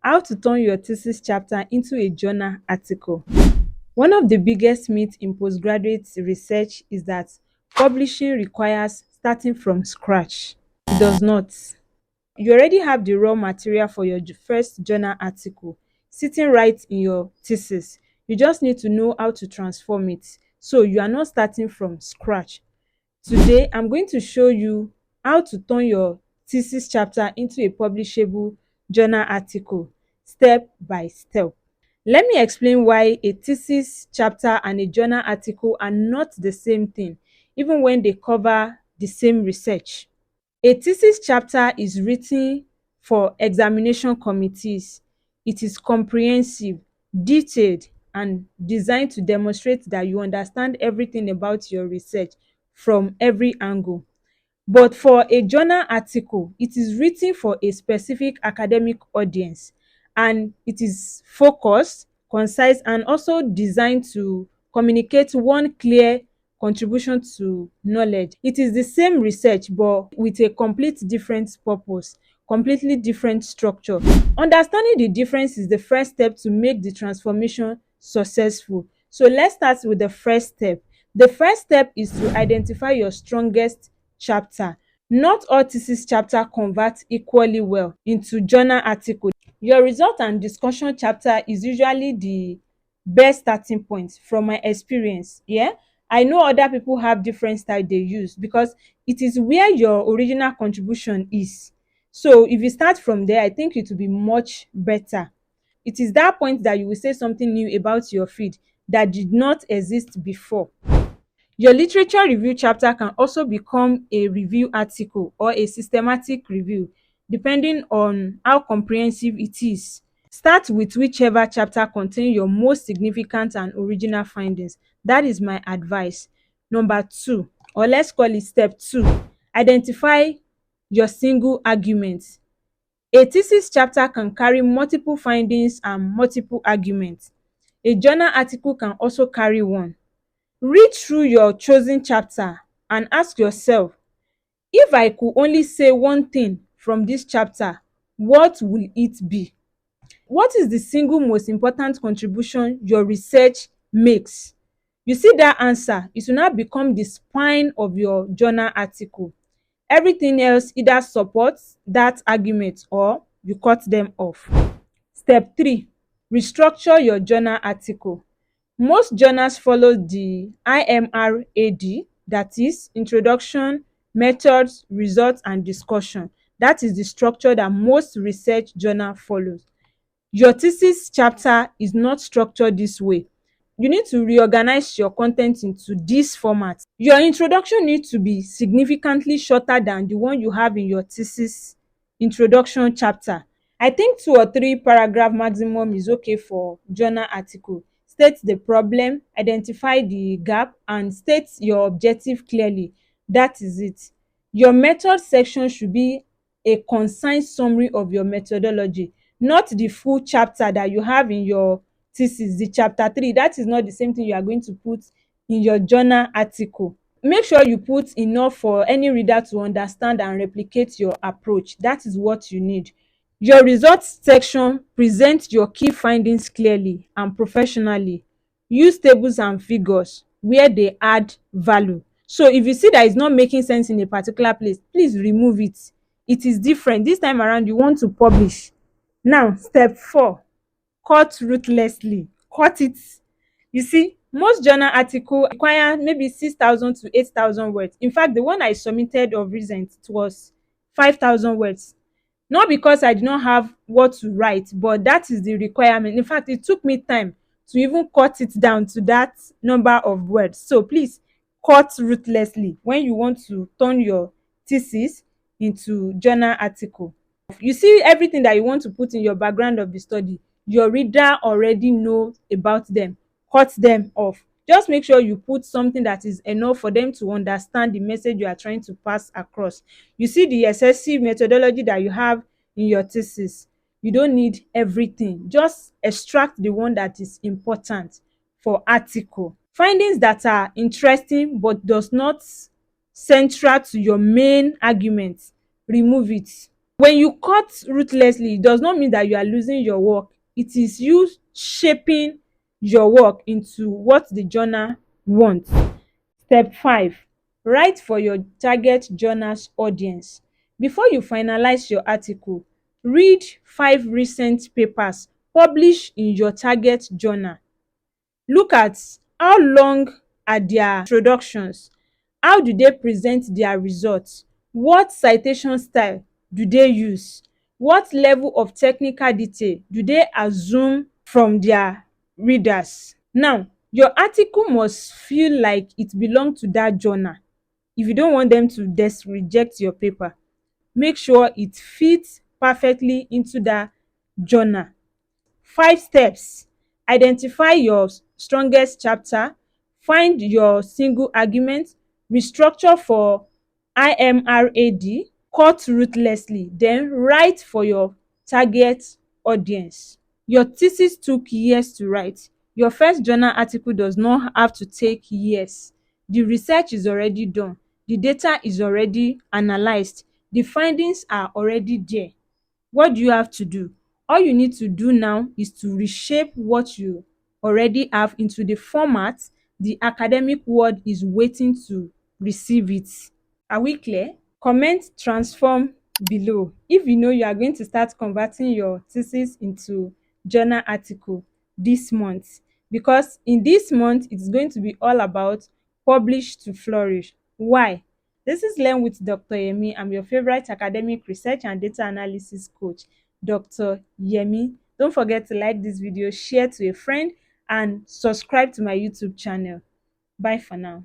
How to turn your thesis chapter into a journal article. One of the biggest myths in postgraduate research is that publishing requires starting from scratch. It does not. You already have the raw material for your first journal article sitting right in your thesis. You just need to know how to transform it. So you are not starting from scratch. Today, I'm going to show you how to turn your thesis chapter into a publishable journal article step by step. Let me explain why a thesis chapter and a journal article are not the same thing, even when they cover the same research. A thesis chapter is written for examination committees. It is comprehensive, detailed, and designed to demonstrate that you understand everything about your research from every angle. But for a journal article, it is written for a specific academic audience, and it is focused, concise, and also designed to communicate one clear contribution to knowledge. It is the same research but with a complete different purpose, completely different structure. Understanding the difference is the first step to make the transformation successful. So let's start with the first step. The first step is to identify your strongest chapter. Not all thesis chapter convert equally well into journal article. Your result and discussion chapter is usually the best starting point from my experience. Yeah, I know other people have different style they use because it is where your original contribution is. So if you start from there, I think it will be much better. It is that point that you will say something new about your field that did not exist before. Your literature review chapter can also become a review article or a systematic review, depending on how comprehensive it is. Start with whichever chapter contains your most significant and original findings. That is my advice. Number two, or let's call it step two, identify your single argument. A thesis chapter can carry multiple findings and multiple arguments. A journal article can also carry one. Read through your chosen chapter and ask yourself, if I could only say one thing from this chapter, what will it be? What is the single most important contribution your research makes? You see that answer, it will now become the spine of your journal article. Everything else either supports that argument or you cut them off. Step three, restructure your journal article. Most journals follow the IMRAD, that is introduction, methods, results, and discussion. That is the structure that most research journal follows. Your thesis chapter is not structured this way. You need to reorganize your content into this format. Your introduction needs to be significantly shorter than the one you have in your thesis introduction chapter. I think 2 or 3 paragraph maximum is okay for journal article. State the problem, identify the gap, and state your objective clearly. That is it. Your method section should be a concise summary of your methodology, not the full chapter that you have in your thesis, the chapter 3. That is not the same thing you are going to put in your journal article. Make sure you put enough for any reader to understand and replicate your approach. That is what you need. Your results section, present your key findings clearly and professionally. Use tables and figures where they add value. So if you see that it's not making sense in a particular place, please remove it. It is different. This time around, you want to publish. Now, step 4, cut ruthlessly. Cut it. You see, most journal article require maybe 6,000 to 8,000 words. In fact, the one I submitted of recent, it was 5,000 words. Not because I did not have what to write, but that is the requirement. In fact, it took me time to even cut it down to that number of words. So please cut ruthlessly when you want to turn your thesis into journal article. You see, everything that you want to put in your background of the study, your reader already knows about them. Cut them off. Just make sure you put something that is enough for them to understand the message you are trying to pass across. You see the excessive methodology that you have in your thesis, you don't need everything. Just extract the one that is important for article. Findings that are interesting but does not central to your main argument, remove it. When you cut ruthlessly, it does not mean that you are losing your work. It is you shaping your work into what the journal wants. Step 5, write for your target journal's audience. Before you finalize your article, read 5 recent papers published in your target journal. Look at how long are their introductions, how do they present their results, what citation style do they use, what level of technical detail do they assume from their readers. Now, your article must feel like it belong to that journal. If you don't want them to just reject your paper, make sure it fits perfectly into that journal. 5 steps: identify your strongest chapter, find your single argument, restructure for IMRAD, cut ruthlessly, then write for your target audience. Your thesis took years to write. Your first journal article does not have to take years. The research is already done. The data is already analyzed. The findings are already there. What do you have to do? All you need to do now is to reshape what you already have into the format the academic world is waiting to receive it. Are we clear? Comment transform below if you know you are going to start converting your thesis into journal article this month, because in this month it's going to be all about publish to flourish. Why? This is Learn with Dr. Yemi. I'm your favorite academic research and data analysis coach, Dr. Yemi. Don't forget to like this video, share to a friend, and subscribe to my YouTube channel. Bye for now.